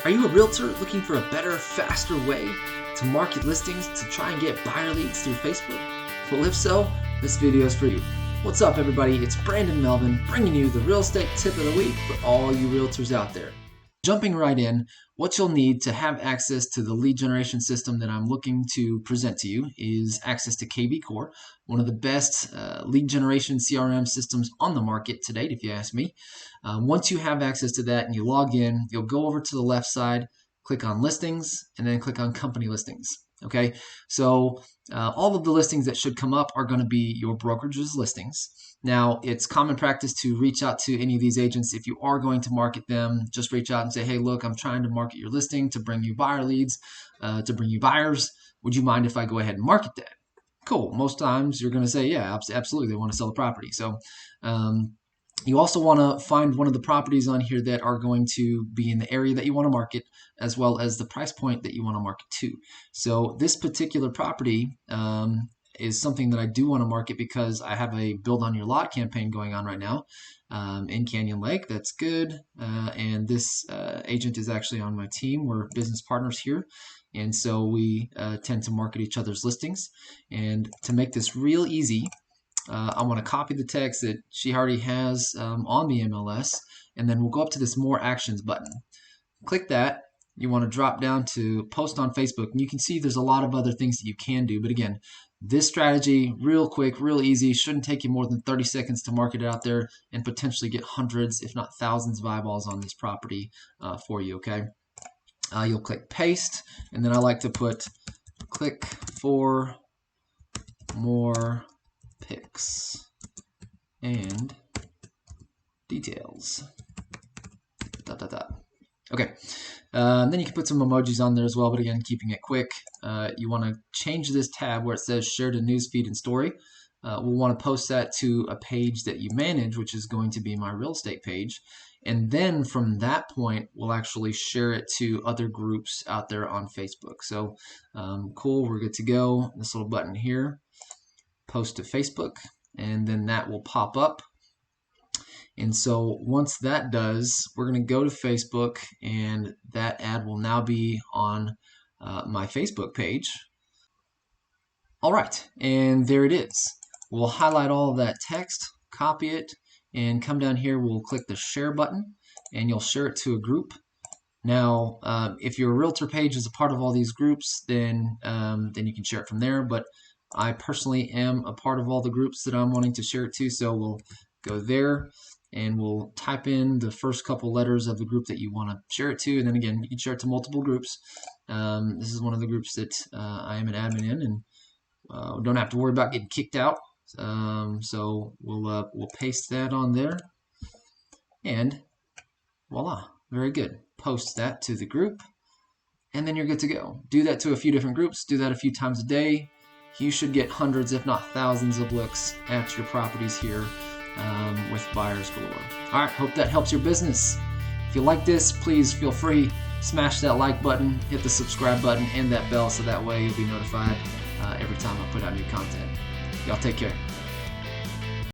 Are you a realtor looking for a better, faster way to market listings to try and get buyer leads through Facebook? Well, if so, this video is for you. What's up, everybody? It's Brandon Melvin bringing you the real estate tip of the week for all you realtors out there. Jumping right in, what you'll need to have access to the lead generation system that I'm looking to present to you is access to KV Core, one of the best lead generation CRM systems on the market to date, if you ask me. Once you have access to that and you log in, you'll go over to the left side, click on listings, and then click on company listings. Okay, so all of the listings that should come up are going to be your brokerage's listings. Now, it's common practice to reach out to any of these agents. If you are going to market them, just reach out and say, hey, look, I'm trying to market your listing to bring you buyer leads, to bring you buyers. Would you mind if I go ahead and market that? Cool. Most times you're going to say, yeah, absolutely. They want to sell the property. So you also want to find one of the properties on here that are going to be in the area that you want to market, as well as the price point that you want to market to. So this particular property is something that I do want to market because I have a Build on Your Lot campaign going on right now in Canyon Lake. That's good. And this agent is actually on my team. We're business partners here. And so we tend to market each other's listings. And to make this real easy, I want to copy the text that she already has on the MLS, and then we'll go up to this More Actions button. Click that. You want to drop down to Post on Facebook, and you can see there's a lot of other things that you can do. But again, this strategy, real quick, real easy, shouldn't take you more than 30 seconds to market it out there and potentially get hundreds, if not thousands of eyeballs on this property for you, okay? You'll click Paste, and then I like to put click for more pics and details. ... Okay, then you can put some emojis on there as well, but again, keeping it quick. You want to change this tab where it says share to newsfeed and story. We'll want to post that to a page that you manage, which is going to be my real estate page. And then from that point, we'll actually share it to other groups out there on Facebook. So cool, we're good to go. This little button here, post to Facebook, and then that will pop up. And so once that does, we're going to go to Facebook, and that ad will now be on my Facebook page. All right, and there it is. We'll highlight all of that text, copy it, and come down here. We'll click the share button, and you'll share it to a group. Now, if your realtor page is a part of all these groups, then you can share it from there. But I personally am a part of all the groups that I'm wanting to share it to, so we'll go there. And we'll type in the first couple letters of the group that you want to share it to. And then again, you can share it to multiple groups. This is one of the groups that I am an admin in, and don't have to worry about getting kicked out. So we'll paste that on there, and voila, very good. Post that to the group, and then you're good to go. Do that to a few different groups. Do that a few times a day. You should get hundreds, if not thousands, of looks at your properties here. With buyers galore. All right, hope that helps your business. If you like this, please feel free, smash that like button, hit the subscribe button, and that bell so that way you'll be notified every time I put out new content. Y'all take care.